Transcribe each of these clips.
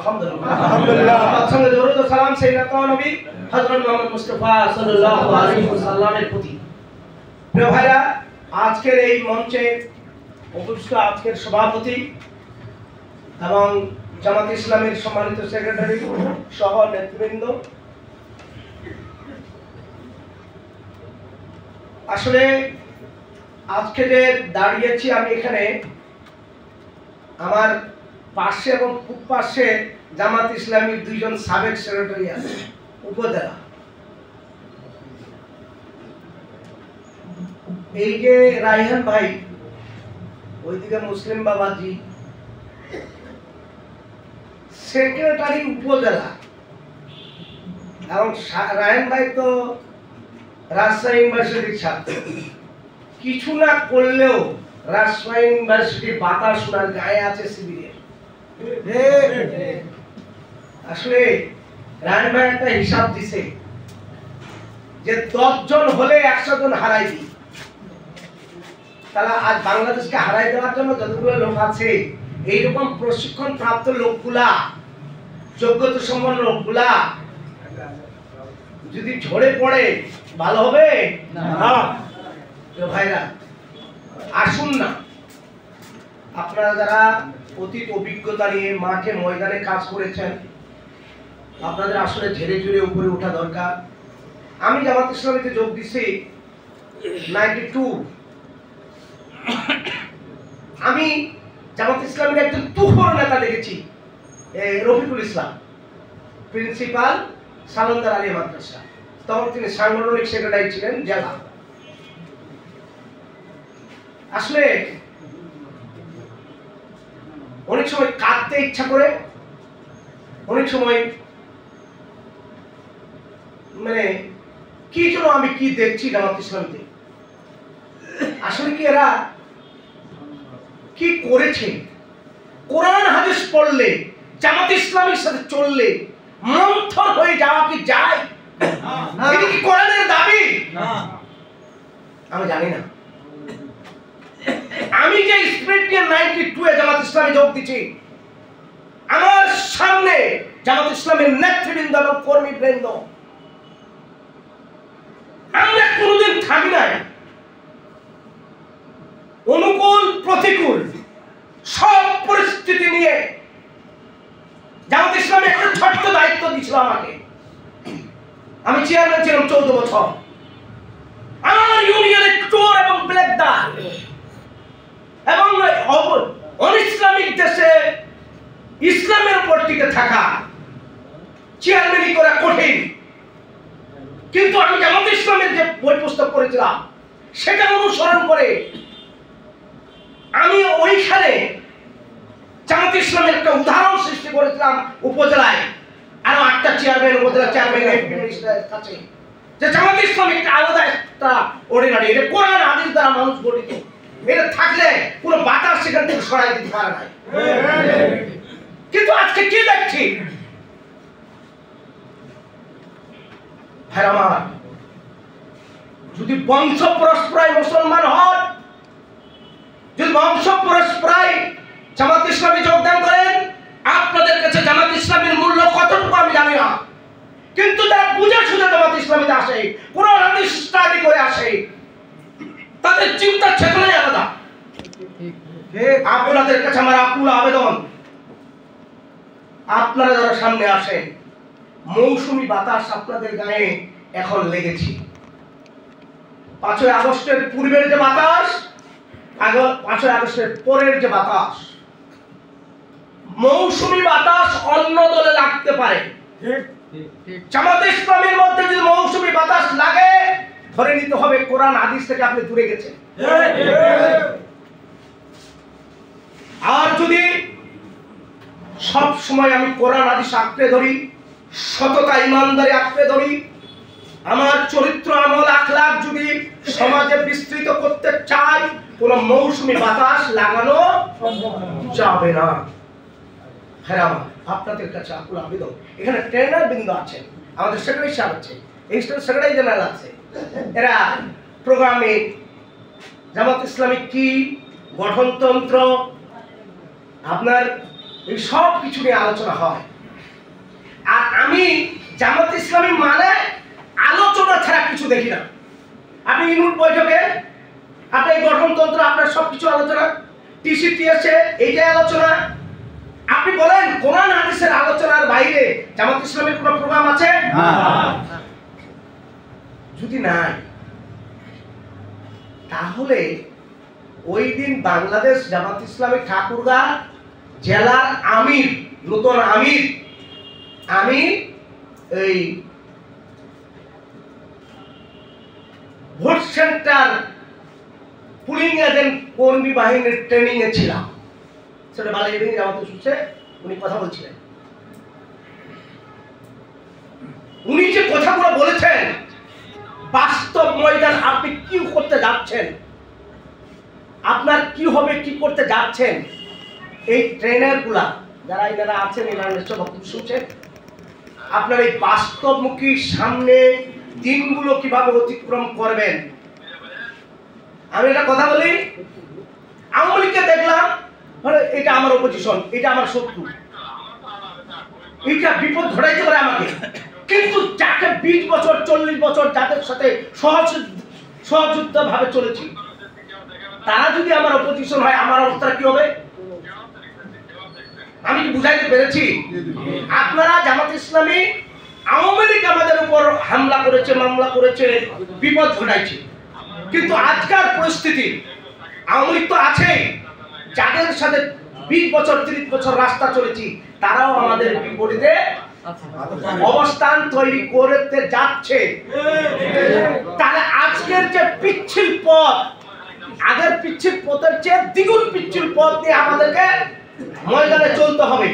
আলহামদুলিল্লাহ। সঙ্গে দরুদ ও সালাম সাইয়্যিদাত নবী হযরত মুহাম্মদ মুস্তাফা সাল্লাল্লাহু আলাইহি ওয়াসাল্লামের প্রতি। প্রিয় ভাইরা, আজকের এই মঞ্চে উপস্থিত আজকের সভাপতি এবং জামাত ইসলামের সম্মানিত সেক্রেটারি সহ নেতৃবৃন্দ, আসলে আজকে যে দাঁড়িয়েছি আমি এখানে, আমার পাশে এবং খুব পাশে জামাত ইসলামীর দুইজন সাবেক সেক্রেটারি আছে উপজেলা। এই যে রায়হান ভাই, ওইদিকে মুসলিম বাবাজি, সেক্রেটারি উপজেলা, এবং রায়হান ভাই তো রাজশাহী ইউনিভার্সিটির ছাত্র। কিছু না করলেও রাজশাহী ইউনিভার্সিটির বাতাস শোনার গায়ে আছে শিবিরের। আসলে রায়হান ভাই একটা হিসাব দিছে যে 10 জন হলে 100 জন হারাই দিই। তাহলে আজ বাংলাদেশকে হারাই দেওয়ার জন্য যতগুলো লোক আছে, এইরকম প্রশিক্ষণ প্রাপ্ত লোকগুলা, যোগ্যতা সম্পন্ন লোকগুলা যদি ঝরে পড়ে ভালো হবে না। ভাইরা আসুন না, আপনারা যারা অতীত অভিজ্ঞতা নিয়ে মাঠে ময়দানে কাজ করেছেন, আপনাদের আসলে ঝেড়ে ঝুড়ে উপরে ওঠা দরকার। আমি জামাত ইসলামীতে যোগ দিছি 92। আমি জামাত ইসলামের একজন তুখোর নেতা দেখেছি, রফিকুল ইসলাম, প্রিন্সিপাল সালন্দার আলী মাদ্রাসা। তখন তিনি সাংগঠনিক সেক্রেটারি ছিলেন জেলা। আসলে অনেক সময় কাঁদতে ইচ্ছা করে, অনেক সময় মানে কি জন্য আমি কি দেখছি জামাত ইসলামীতে, আসলে কি এরা কি করেছে? কোরআন হাদিস পড়লে, জামাত ইসলামের সাথে চললে মন্থর হয়ে যাওয়া কি যায়? এটা কি কোরআনের দাবি? আমি জানি না। আমি যে স্পিরিট নিয়ে 92 এ জামাত ইসলামে যোগ দিচ্ছি, আমার সামনে জামাত ইসলামের নেতৃবৃন্দ এবং কর্মীবৃন্দ, আমরা কোনোদিন থামি নাই। অনুকূল প্রতিকূল সব পরিস্থিতি নিয়ে জামাত ইসলামে একটা ছোট্ট দায়িত্ব দিয়েছিল আমাকে। আমি চেয়ারম্যান ছিলাম 14 বছর। আমার ইউনিয়নের চোর এবং ব্ল্যাকদার এবং অনিসলামিক দেশে ইসলামের উপর টিকে থাকা চেয়ারম্যানি করা কঠিন। কিন্তু আমি জামাত ইসলামের যে বই পুস্তক করেছিলাম সেটা অনুসরণ করে আমি ওইখানে জামাত ইসলামের একটা উদাহরণ সৃষ্টি করেছিলাম উপজেলায়। আরো 8টা চেয়ারম্যান, উপজেলা চেয়ারম্যান, এমপি মিনিস্টারের কাছে, যে জামাত ইসলাম একটা আলাদা একটা অর্ডিনারি, এটা কোরআন হাদিস দ্বারা মানুষ গঠিত। এটা থাকলে কোনো বাতাস সেখান থেকে সরাই দিতে পারে না। কিন্তু আজকে কি দেখছি ভাই আমার, যদি বংশ পরস্পরায় মুসলমান হন, যদি বংশ পরস্পরায় জামাত ইসলামে যোগদান করেন, আপনাদের কাছে জামাত ইসলামের মূল্য কতটুকু আমি জানি না, কিন্তু যারা বুঝে শুনে জামাত ইসলামীতে আসে, কোরআন হাদিস স্টাডি করে আসে, তাদের চিন্তা চেতনাই আলাদা। আপনাদের কাছে আমার আকুল আবেদন, আপনারা যারা সামনে আসেন, মৌসুমী বাতাস আপনাদের গায়ে এখন লেগেছে। 5ই আগস্টের পূর্বের যে বাতাস, 5ই আগস্টের পরের যে বাতাস, মৌসুমী বাতাস অন্য দলে লাগতে পারে। জামাত ইসলামের মধ্যে যদি মৌসুমী বাতাস লাগে, ধরে নিতে হবে কোরআন হাদিস থেকে আপনি দূরে গেছেন। আর যদি সব সময় আমি কোরআন হাদিস আঁকড়ে ধরি, সততা ইমানদারি আঁকড়ে ধরি, আমার চরিত্র আমল আখলাক যদি সমাজে বিস্তৃত করতে চাই, কোন মৌসুমী বাতাস লাগানো যাবে না। হ্যাঁ, আপনাদের কাছে আকুল আবেদন, এখানে ট্রেনার বৃন্দ আছেন, আমাদের সেক্রেটারি সাহেব আছে, সেক্রেটারি জেনারেল আছে, এরা প্রোগ্রামে জামাত ইসলামিক কি গঠনতন্ত্র, আপনার এই সব কিছু নিয়ে আলোচনা হয়। আমি জামাত ইসলামী মানে আলোচনা ছাড়া কিছু দেখি না। আপনি ইউনিট বৈঠকে আপনার গঠনতন্ত্র, আপনার সবকিছু আলোচনা, টিসিটিএসে এইটাই আলোচনা। আপনি বলেন কোরআন হাদিসের আলোচনার বাইরে জামাত ইসলামের কোনো প্রোগ্রাম আছে? যদি নাই, তাহলে ওই দিন বাংলাদেশ জামাত ইসলামী ঠাকুরগাঁ জেলার আমির, নতুন আমির, আমি এই ভোট সেন্টার পুলিং এজেন্ট কর্মী বাহিনীর ট্রেনিং এ ছিলাম। সেটা বালিগঞ্জ জামাতে শুনছে, উনি কথা বলছিলেন। উনি যে কথাগুলো বলেছেন, বাস্তব ময়দান আপনি কি করতে যাচ্ছেন, আপনার কি হবে, কি করতে যাচ্ছেন, এই ট্রেনার গুলা যারা এনারা আছেন, এনারা নিশ্চয় বক্তব্য শুনছেন, আপনার এই বাস্তবমুখী সামনে দিনগুলো কিভাবে অতিক্রম করবেন। আমি একটা কথা বলি, আওয়ামী লীগকে দেখলাম এটা আমার অপোজিশন, এটা আমার শত্রু, এটা বিপদ ঘটাইতে পারে আমাকে, কিন্তু যাকে 20 বছর 40 বছর যাদের সাথে সহযুদ্ধ ভাবে চলেছি, তারা যদি আমার অপোজিশন হয়, আমার অবস্থা কি হবে? আমি কি বুঝাইতে পেরেছি? আপনারা জামাত ইসলামী, আওয়ামী লীগ আমাদের উপর হামলা করেছে, মামলা করেছে, বিপদ ঘটাইছে, কিন্তু আজকাল পরিস্থিতি আওয়ামী লীগ তো আছে, যাদের সাথে 20 বছর 30 বছর রাস্তা চলেছি, তারাও আমাদের বিপরীতে অবস্থান তৈরি করতে যাচ্ছে। তাহলে আজকের যে পিচ্ছিল পথ, আগের পিচ্ছিল পথের চেয়ে দ্বিগুণ পিচ্ছিল পথ দিয়ে আমাদেরকে ময়দানে চলতে হবে।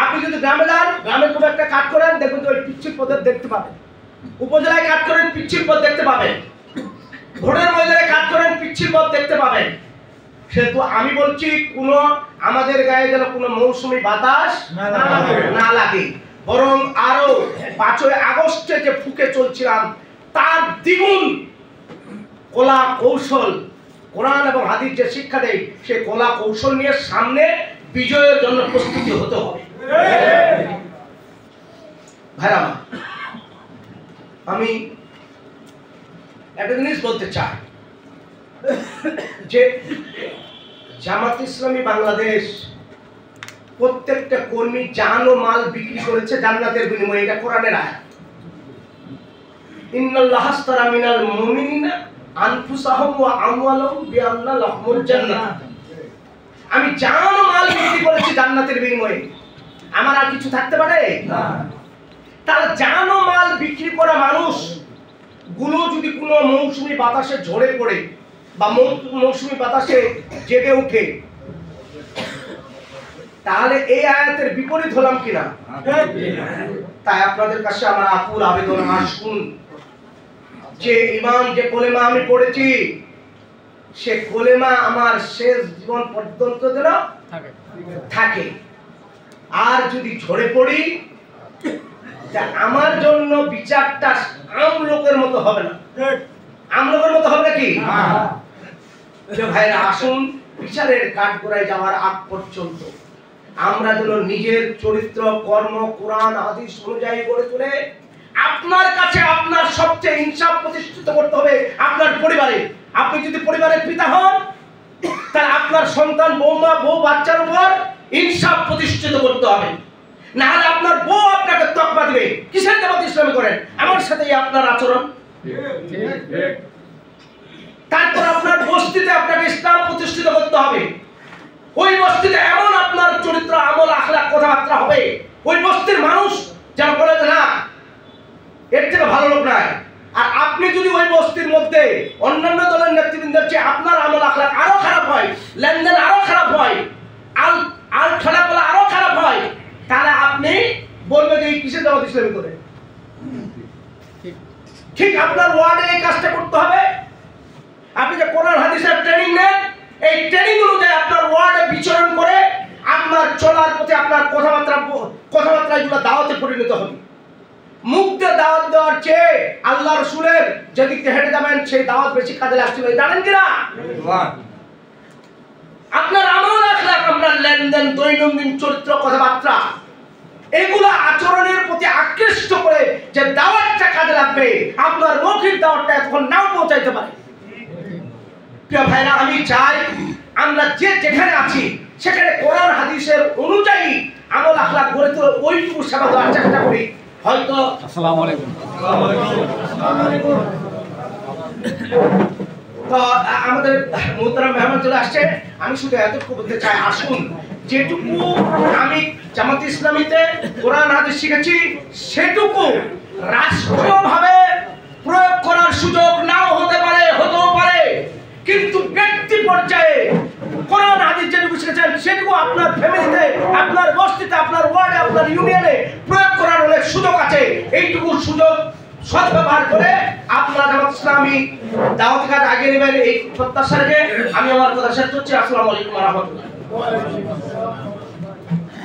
আপনি যদি গ্রামে যান, গ্রামে কোনো একটা কাজ করেন, দেখবেন ওই পিচ্ছিল পথের দেখতে পাবেন। উপজেলায় কাজ করেন, পিচ্ছিল পথ দেখতে পাবেন। ভোটের ময়দানে কাজ করেন, পিচ্ছিল পথ দেখতে পাবেন। সেহেতু আমি বলছি, কোনো আমাদের গায়ে যেন কোনো মৌসুমী বাতাস না লাগে, বরং আরো 5ই আগস্টে যে ফুকে চলছিলাম তার দ্বিগুণ কলা কৌশল, কোরআন এবং হাদিস যে শিক্ষা দেয়, সেই কলা কৌশল নিয়ে সামনে বিজয়ের জন্য প্রস্তুতি হতে হবে। ভাইরা, আমি একটা জিনিস বলতে চাই যে জামাত ইসলামী বাংলাদেশ প্রত্যেকটা কর্মী জান ও মাল বিক্রি করেছে জান্নাতের বিনিময়ে। এটা কোরআনের আয়াত, ইন্নাল্লাহ আশতারা মিনাল মুমিনিনা আনফুসাহুম ওয়া আমওয়ালাহুম বিআন্না লাহুমুল জান্নাহ। আমি জান ও মাল বিক্রি করেছি জান্নাতের বিনিময়ে, আমার আর কিছু থাকতে পারে না। তাহলে জান ও মাল বিক্রি করা মানুষ গুলো যদি কোনো মৌসুমী বাতাসে ঝরে পড়ে বা মৌসুমী বাতাসে জেগে উঠে, তাহলে এই আয়াতের বিপরীত হলাম কিনা? তাই আপনাদের কাছে আমার আকুল আবেদন, আসুন যে ঈমান, যে কলেমা আমি পড়েছি, সে কলেমা আমার শেষ জীবন পর্যন্ত যেন থাকে। আর যদি ঝরে পড়ি, আমার জন্য বিচারটা আম লোকের মতো হবে না। আম লোকের মতো হবে নাকি? ভাইরা, আসুন বিচারের কাঠগড়ায় যাওয়ার আগ পর্যন্ত আমরা যেন নিজের চরিত্র, কর্ম, কোরআন হাদিস অনুযায়ী গড়ে তুলে আপনার কাছে আপনার সবচেয়ে ইনসাফ প্রতিষ্ঠিত করতে হবে আপনার পরিবারে। আপনি যদি পরিবারের পিতা হন, তাহলে আপনার সন্তান, বৌমা, বউ বাচ্চার উপর ইনসাফ প্রতিষ্ঠিত করতে হবে। না হলে আপনার বউ আপনাকে তকমা দিবে, কিসের জামাত ইসলামী করেন, আমার সাথেই আপনার আচরণ। তারপর আপনার বস্তিতে আপনাকে ইসলাম প্রতিষ্ঠিত করতে হবে। ওই বস্তিতে এমন আপনার চরিত্র, আমল, আখলাক, কথাবার্তা হবে, ওই বস্তির মানুষ যেন বলে যে না, এর থেকে ভালো লোক নাই। আর আপনি যদি ওই বস্তির মধ্যে অন্যান্য দলের নেতৃবৃন্দের চেয়ে আপনার আমল আখলাক আরো খারাপ হয়, লেনদেন আরো খারাপ হয়, আল খারাপ বলা আরো খারাপ হয়, তাহলে আপনি বলবেন যে এই কিসের জামাত ইসলামী করে। ঠিক আপনার ওয়ার্ডে এই কাজটা করতে হবে। আপনি যে কোরআন হাদিসের ট্রেনিং নেন, এই ট্রেনিং অনুযায়ী আপনার ওয়ার্ডে বিচরণ করে আপনার চলার পথে আপনার কথাবার্তাগুলো দাওয়াতে পরিণত হবে। মুখ দিয়ে দাওয়াত দেওয়ার চেয়ে আল্লাহ রসুলের যেদিকে হেঁটে যাবেন সেই দাওয়াত বেশি কাজে লাগছিল, জানেন কিনা? আপনার আমল আখলাক, আপনার লেনদেন, দৈনন্দিন চরিত্র, কথাবার্তা, এগুলা আচরণের প্রতি আক্ষেপ আকৃষ্ট করে যে দাওয়াতটা কাজে লাগবে, আপনার মৌখিক দাওয়াতটা এখন নাও পৌঁছাইতে পারে। প্রিয় ভাইরা, আমি চাই আমরা যেখানে আছি সেখানে কোরআন হাদিসের অনুযায়ী আমল আখলাক গড়ে তোলা, ওইটুকু সেবা দেওয়ার চেষ্টা করি। হয়তো আসসালামু আলাইকুম। তো আমাদের মোহতারাম মেহমান চলে আসছে, আমি শুধু এতটুকু বলতে চাই, আসুন যেটুকু আমি জামাত ইসলামীতে কোরআন হাদিস শিখেছি সেটুকু রাষ্ট্রীয়ভাবে প্রয়োগ করার সুযোগ নাও হতে পারে, হতেও পারে, কিন্তু ব্যক্তি পর্যায়ে কোরআন হাদিস যেটুকু শিখেছেন সেটুকু আপনার ফ্যামিলিতে, আপনার বস্তিতে, আপনার ওয়ার্ডে, আপনার ইউনিয়নে প্রয়োগ করার অনেক সুযোগ আছে। এইটুকু সুযোগ সদ্ব্যবহার করে আপনারা জামাত ইসলামী দাওয়াতি কাজ আগিয়ে নেবেন, এই প্রত্যাশা রেখে আমি আমার কথা শেষ করছি। আসসালামু আলাইকুম ওয়া রাহমাতুল্লাহ।